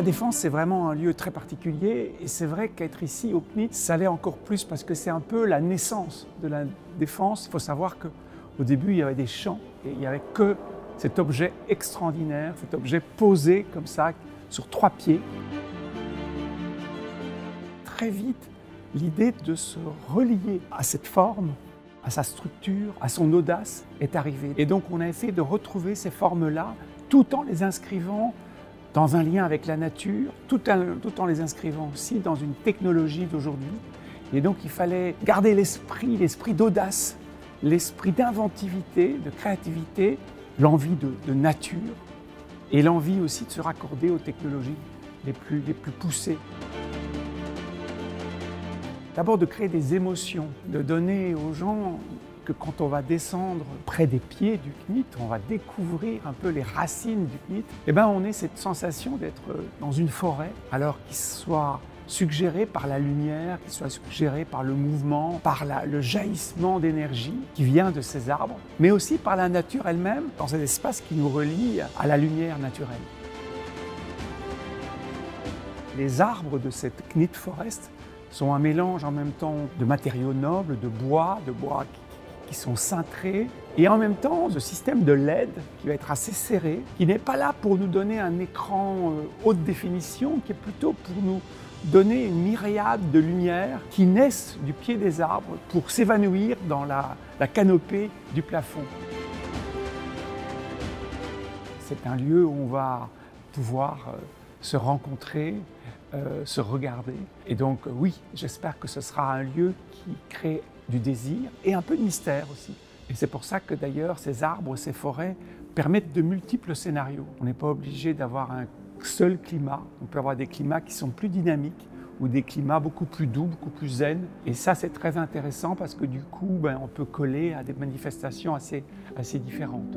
La Défense, c'est vraiment un lieu très particulier et c'est vrai qu'être ici au CNIT, ça l'est encore plus parce que c'est un peu la naissance de la Défense. Il faut savoir qu'au début, il y avait des champs et il n'y avait que cet objet extraordinaire, cet objet posé comme ça, sur 3 pieds. Très vite, l'idée de se relier à cette forme, à sa structure, à son audace est arrivée. Et donc on a essayé de retrouver ces formes-là tout en les inscrivant dans un lien avec la nature, tout en les inscrivant aussi dans une technologie d'aujourd'hui. Et donc il fallait garder l'esprit d'audace, l'esprit d'inventivité, de créativité, l'envie de nature et l'envie aussi de se raccorder aux technologies les plus poussées. D'abord de créer des émotions, de donner aux gens que quand on va descendre près des pieds du CNIT, on va découvrir un peu les racines du CNIT, et ben on ait cette sensation d'être dans une forêt, alors qu'il soit suggéré par la lumière, qu'il soit suggéré par le mouvement, par le jaillissement d'énergie qui vient de ces arbres, mais aussi par la nature elle-même, dans cet espace qui nous relie à la lumière naturelle. Les arbres de cette CNIT Forest sont un mélange en même temps de matériaux nobles, de bois qui sont cintrés, et en même temps ce système de LED qui va être assez serré, qui n'est pas là pour nous donner un écran haute définition, qui est plutôt pour nous donner une myriade de lumières qui naissent du pied des arbres pour s'évanouir dans la canopée du plafond. C'est un lieu où on va pouvoir se rencontrer, se regarder. Et donc oui, j'espère que ce sera un lieu qui crée du désir et un peu de mystère aussi. Et c'est pour ça que d'ailleurs ces arbres, ces forêts permettent de multiples scénarios. On n'est pas obligé d'avoir un seul climat. On peut avoir des climats qui sont plus dynamiques ou des climats beaucoup plus doux, beaucoup plus zen. Et ça, c'est très intéressant parce que du coup, on peut coller à des manifestations assez différentes.